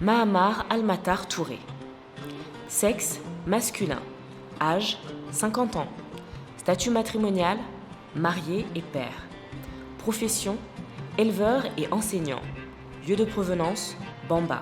Mahamar Almatar Touré. Sexe, masculin. Âge, 50 ans. Statut matrimonial, marié et père. Profession, éleveur et enseignant. Lieu de provenance, Bamba.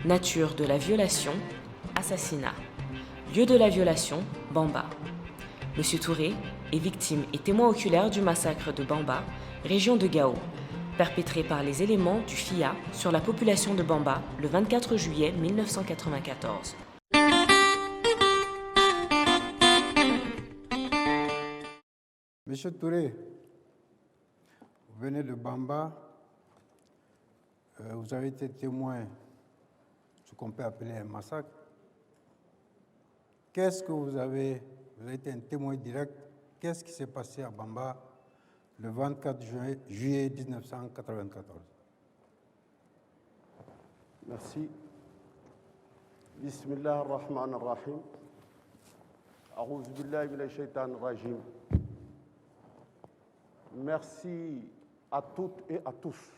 Nature de la violation, assassinat. Lieu de la violation, Bamba. Monsieur Touré est victime et témoin oculaire du massacre de Bamba, région de Gao, perpétré par les éléments du FIA sur la population de Bamba le 24 juillet 1994. Monsieur Touré, vous venez de Bamba, vous avez été témoin de ce qu'on peut appeler un massacre. Qu'est-ce que vous avez été un témoin direct, qu'est-ce qui s'est passé à Bamba le 24 juillet 1994? Merci. Bismillah ar-Rahman ar-Rahim. A'udhu billahi minash shaitanir rajim. Merci à toutes et à tous.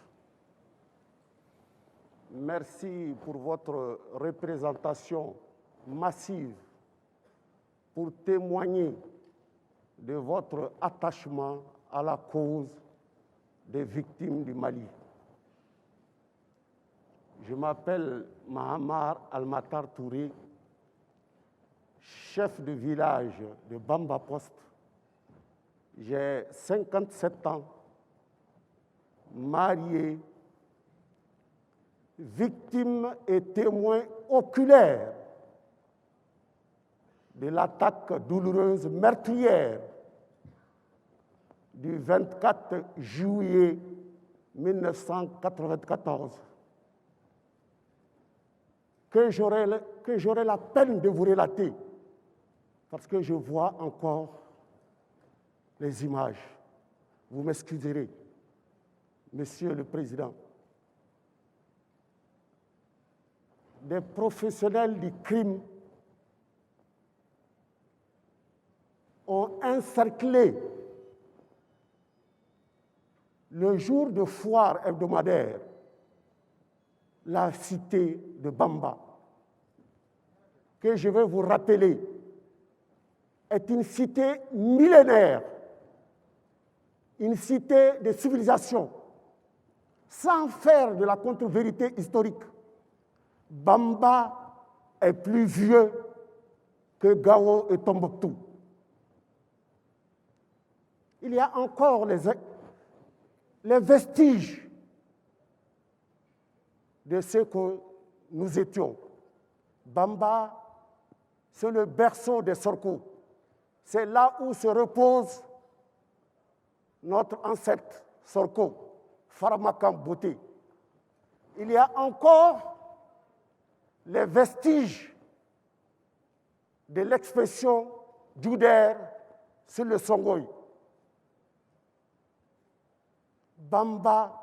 Merci pour votre représentation massive pour témoigner de votre attachement à la cause des victimes du Mali. Je m'appelle Mahamar Almatar Touré, chef de village de Bamba Poste. J'ai 57 ans, marié, victime et témoin oculaire de l'attaque douloureuse meurtrière du 24 juillet 1994, que j'aurai la peine de vous relater, parce que je vois encore les images. Vous m'excuserez, Monsieur le Président. Des professionnels du crime ont encerclé le jour de foire hebdomadaire la cité de Bamba, que je vais vous rappeler, est une cité millénaire, une cité de civilisation, sans faire de la contre-vérité historique. Bamba est plus vieux que Gao et Tombouctou. Il y a encore les vestiges de ce que nous étions. Bamba, c'est le berceau des Sorko. C'est là où se repose notre ancêtre Sorko, Faramakam Bouté. Il y a encore les vestiges de l'expression Djouder sur le Songoï. Bamba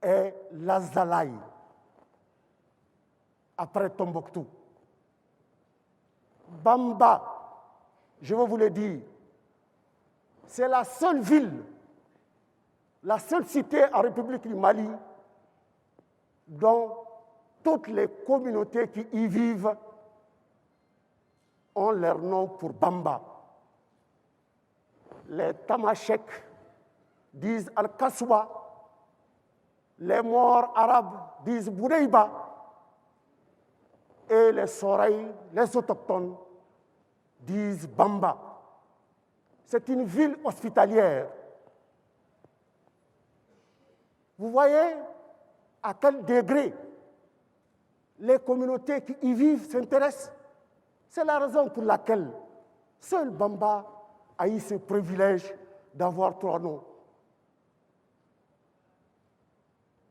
est l'Azalaï après Tombouctou. Bamba, je veux vous le dire, c'est la seule ville, la seule cité en République du Mali dont toutes les communautés qui y vivent ont leur nom pour Bamba. Les Tamashek disent Al-Kaswa, les Morts arabes disent Boureïba, et les Soraï, les autochtones, disent Bamba. C'est une ville hospitalière. Vous voyez à quel degré les communautés qui y vivent s'intéressent. C'est la raison pour laquelle seul Bamba a eu ce privilège d'avoir 3 noms.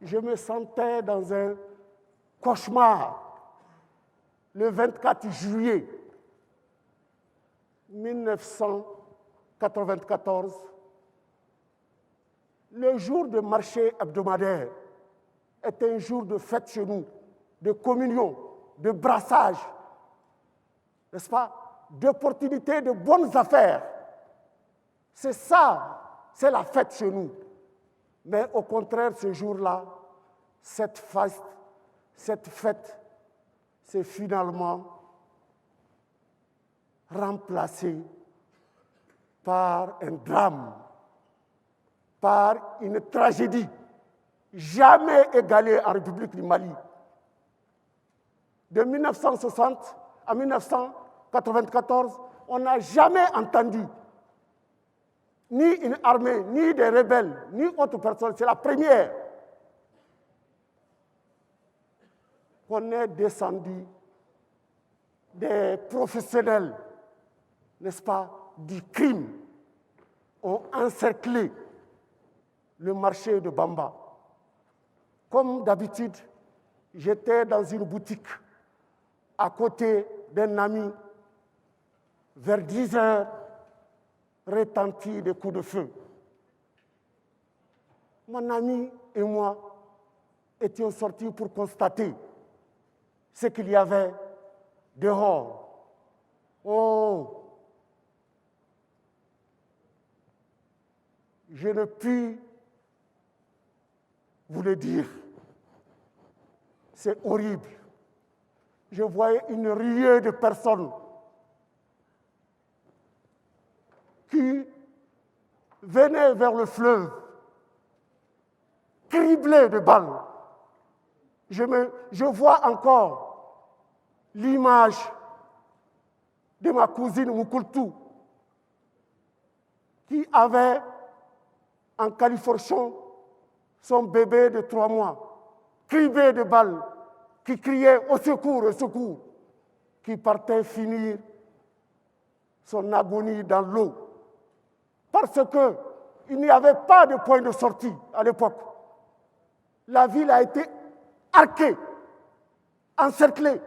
Je me sentais dans un cauchemar le 24 juillet 1994, le jour de marché hebdomadaire est un jour de fête chez nous, de communion, de brassage, n'est-ce pas, d'opportunités, de bonnes affaires. C'est ça, c'est la fête chez nous. Mais au contraire, ce jour-là, cette fête cette fête s'est finalement remplacée par un drame, par une tragédie jamais égalée en République du Mali. De 1960 à 1994, on n'a jamais entendu ni une armée, ni des rebelles, ni autre personne. C'est la première qu'on est descendu des professionnels, n'est-ce pas, du crime, ont encerclé le marché de Bamba. Comme d'habitude, j'étais dans une boutique à côté d'un ami. Vers 10 heures, retentit des coups de feu. Mon ami et moi étions sortis pour constater ce qu'il y avait dehors. Oh! Je ne puis vous le dire. C'est horrible. Je voyais une ruée de personnes qui venaient vers le fleuve, criblées de balles. Je vois encore l'image de ma cousine Moukoultou, qui avait en califourchon son bébé de 3 mois, criblé de balles, qui criait au secours, qui partait finir son agonie dans l'eau. Parce qu'il n'y avait pas de point de sortie à l'époque. La ville a été arquée, encerclée.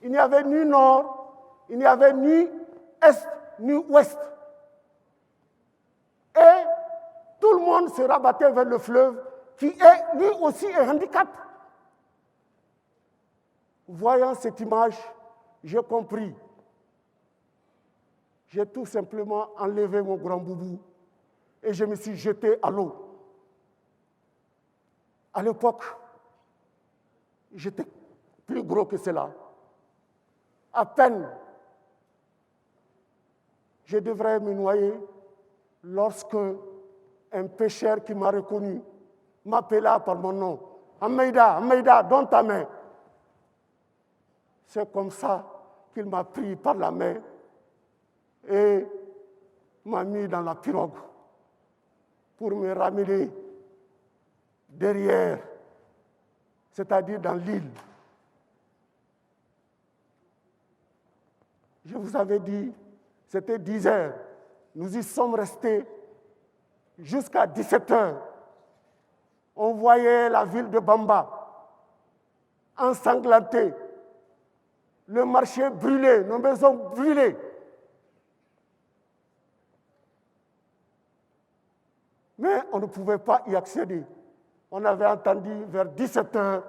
Il n'y avait ni nord, il n'y avait ni est, ni ouest. Et tout le monde se rabattait vers le fleuve, qui est lui aussi un handicap. Voyant cette image, j'ai compris. J'ai tout simplement enlevé mon grand boubou et je me suis jeté à l'eau. À l'époque, j'étais plus gros que cela. À peine, je devrais me noyer lorsque un pêcheur qui m'a reconnu m'appela par mon nom. Ahmeida, donne ta main. C'est comme ça qu'il m'a pris par la main et m'a mis dans la pirogue pour me ramener derrière, c'est-à-dire dans l'île. Je vous avais dit, c'était 10 heures. Nous y sommes restés jusqu'à 17 heures. On voyait la ville de Bamba ensanglantée, le marché brûlé, nos maisons brûlées. Mais on ne pouvait pas y accéder. On avait entendu vers 17 heures,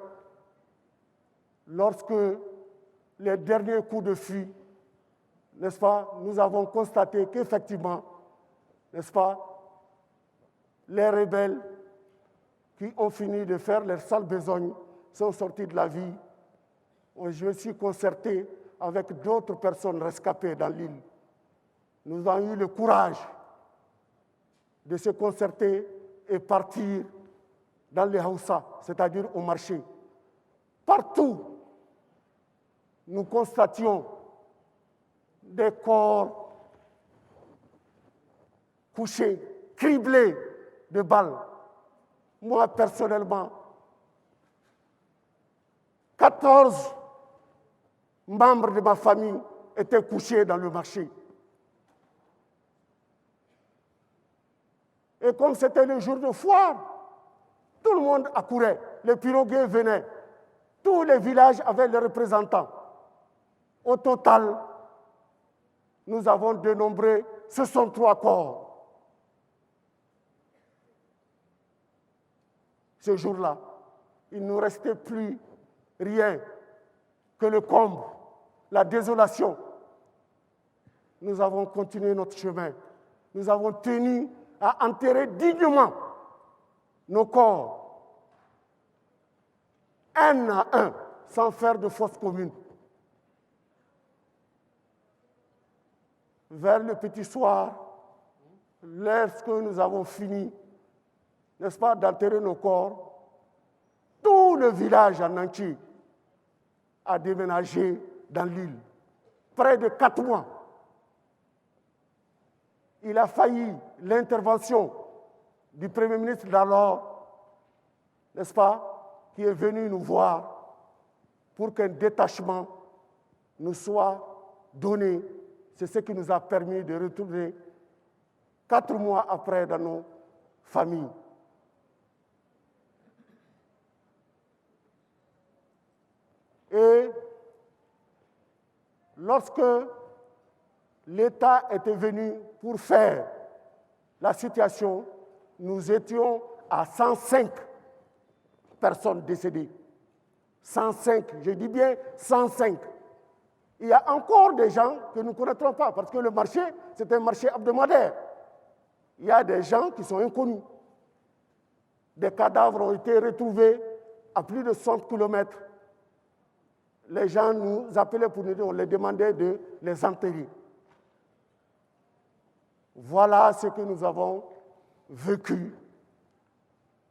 lorsque les derniers coups de fusil, n'est-ce pas, nous avons constaté qu'effectivement, n'est-ce pas, les rebelles qui ont fini de faire leur sale besogne sont sortis de la vie. Je me suis concerté avec d'autres personnes rescapées dans l'île. Nous avons eu le courage de se concerter et partir dans les Hausa, c'est-à-dire au marché. Partout, nous constations des corps couchés, criblés de balles. Moi, personnellement, 14 membres de ma famille étaient couchés dans le marché. Et comme c'était le jour de foire, tout le monde accourait, les pirogues venaient, tous les villages avaient leurs représentants. Au total, nous avons dénombré 63 corps. Ce jour-là, il ne nous restait plus rien que le comble, la désolation. Nous avons continué notre chemin. Nous avons tenu à enterrer dignement nos corps. un à un, sans faire de fausses communes. Vers le petit soir, lorsque nous avons fini, n'est-ce pas, d'enterrer nos corps, tout le village en entier a déménagé dans l'île. Près de 4 mois. Il a failli l'intervention du Premier ministre d'alors, n'est-ce pas, qui est venu nous voir pour qu'un détachement nous soit donné. C'est ce qui nous a permis de retourner 4 mois après dans nos familles. Et lorsque l'État était venu pour faire la situation, nous étions à 105 personnes décédées. 105, je dis bien 105. Il y a encore des gens que nous ne connaîtrons pas, parce que le marché, c'est un marché hebdomadaire. Il y a des gens qui sont inconnus. Des cadavres ont été retrouvés à plus de 100 km. Les gens nous appelaient pour nous dire, on les demandait de les enterrer. Voilà ce que nous avons vécu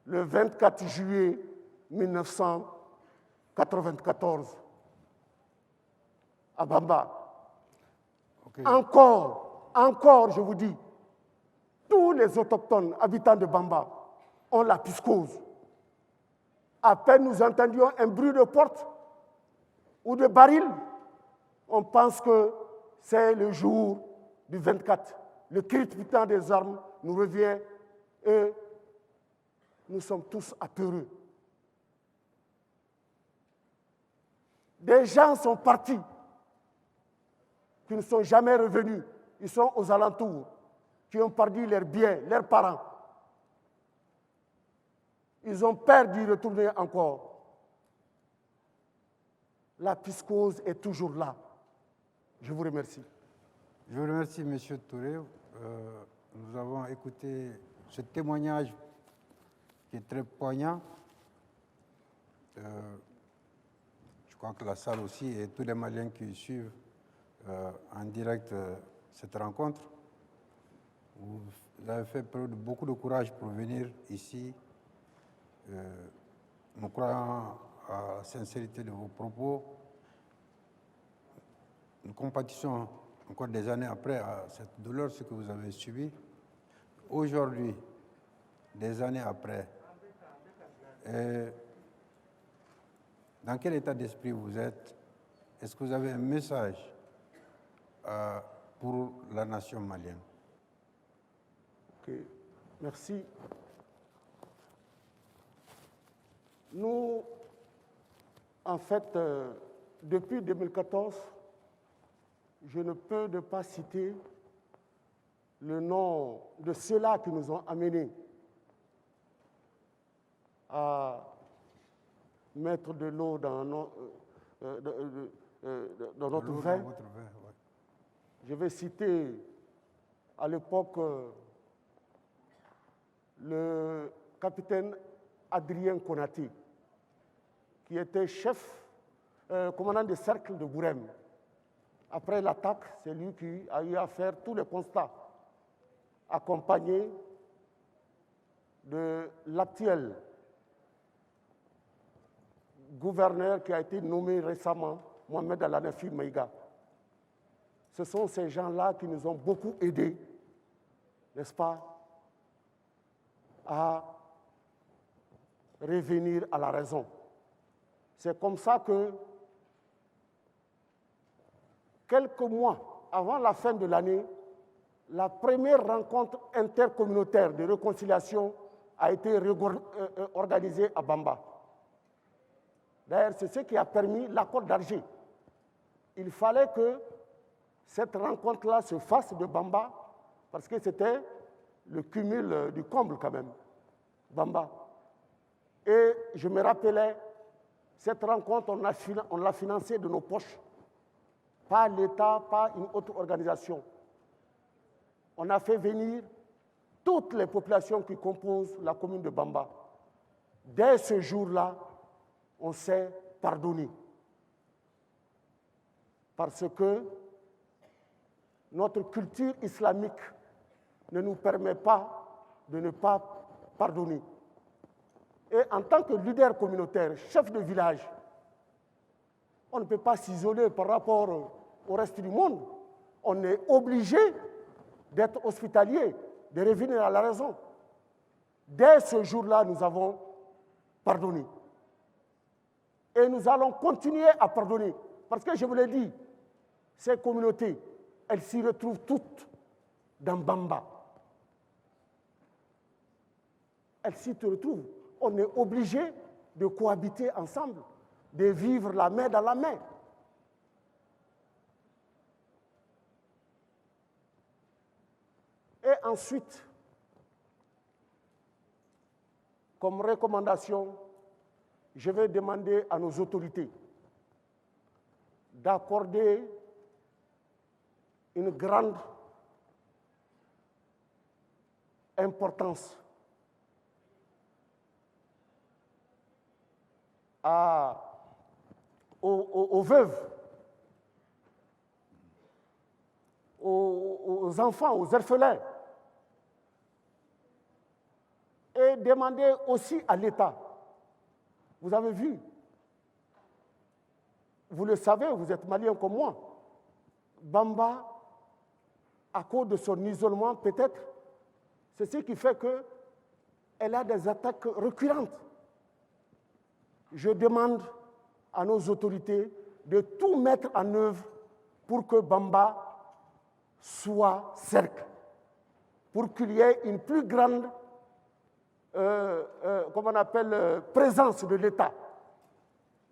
le 24 juillet 1994 à Bamba. Okay. Encore, je vous dis, tous les autochtones habitants de Bamba ont la piscose. À peine nous entendions un bruit de porte ou de baril, on pense que c'est le jour du 24. Le crépitement des armes nous revient et nous sommes tous apeureux. Des gens sont partis, qui ne sont jamais revenus. Ils sont aux alentours, qui ont perdu leurs biens, leurs parents. Ils ont peur d'y retourner encore. La piscose est toujours là. Je vous remercie. Je vous remercie, M. Touré. Nous avons écouté ce témoignage qui est très poignant. Je crois que la salle aussi et tous les Maliens qui suivent en direct cette rencontre, vous avez fait preuve de beaucoup de courage pour venir ici. Nous croyons à la sincérité de vos propos. Nous compatissons encore des années après à cette douleur, ce que vous avez subi. Aujourd'hui, des années après, dans quel état d'esprit vous êtes? Est-ce que vous avez un message pour la nation malienne? Ok, merci. Nous, en fait, depuis 2014, je ne peux ne pas citer le nom de ceux-là qui nous ont amenés à mettre de l'eau dans, dans notre vin. Ouais. Je vais citer à l'époque le capitaine Adrien Konaté, qui était chef, commandant des cercles de Bourem. Après l'attaque, c'est lui qui a eu à faire tous les constats, accompagné de l'actuel gouverneur qui a été nommé récemment, Mohamed Al-Hanafi Maïga. Ce sont ces gens-là qui nous ont beaucoup aidés, n'est-ce pas, à revenir à la raison. C'est comme ça que, quelques mois avant la fin de l'année, la première rencontre intercommunautaire de réconciliation a été organisée à Bamba. D'ailleurs, c'est ce qui a permis l'accord d'Alger. Il fallait que cette rencontre-là se fasse de Bamba, parce que c'était le cumul du comble quand même, Bamba. Et je me rappelais, cette rencontre, on l'a financée de nos poches, pas l'État, pas une autre organisation. On a fait venir toutes les populations qui composent la commune de Bamba. Dès ce jour-là, on sait pardonner. Parce que notre culture islamique ne nous permet pas de ne pas pardonner. Et en tant que leader communautaire, chef de village, on ne peut pas s'isoler par rapport au reste du monde. On est obligé d'être hospitalier, de revenir à la raison. Dès ce jour-là, nous avons pardonné. Et nous allons continuer à pardonner. Parce que je vous l'ai dit, ces communautés, elles s'y retrouvent toutes dans Bamba. Elles s'y retrouvent. On est obligé de cohabiter ensemble, de vivre la main dans la main. Et ensuite, comme recommandation, je vais demander à nos autorités d'accorder une grande importance aux veuves, aux enfants, aux orphelins, et demander aussi à l'État. Vous avez vu, vous le savez, vous êtes malien comme moi, Bamba, à cause de son isolement peut-être, c'est ce qui fait qu'elle a des attaques récurrentes. Je demande à nos autorités de tout mettre en œuvre pour que Bamba soit cercle, pour qu'il y ait une plus grande comment on appelle, présence de l'État.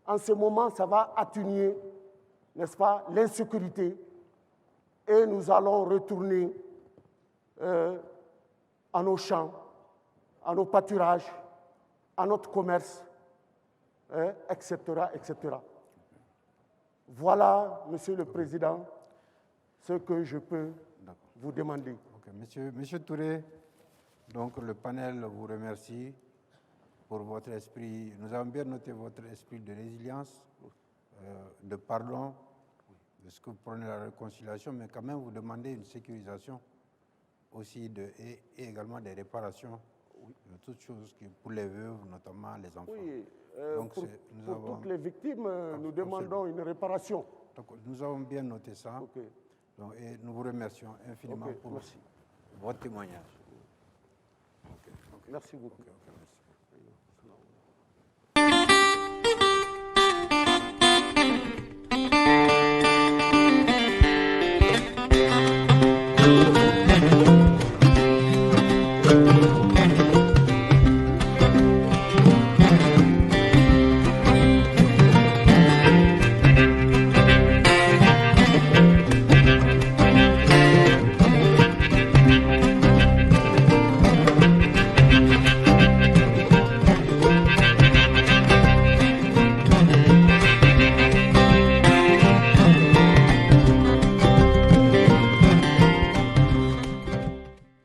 En ce moment, ça va atténuer, n'est-ce pas, l'insécurité, et nous allons retourner à nos champs, à nos pâturages, à notre commerce, etc., etc. Voilà, Monsieur le Président, ce que je peux vous demander. Okay. Monsieur Touré, donc le panel vous remercie pour votre esprit. Nous avons bien noté votre esprit de résilience, de pardon, de ce que vous prenez la réconciliation, mais quand même vous demandez une sécurisation aussi et également des réparations de toutes choses pour les veuves, notamment les enfants. Oui, donc pour toutes les victimes, nous demandons une réparation. Donc, nous avons bien noté ça. Okay. Donc, et nous vous remercions infiniment pour votre témoignage. Merci beaucoup. Merci.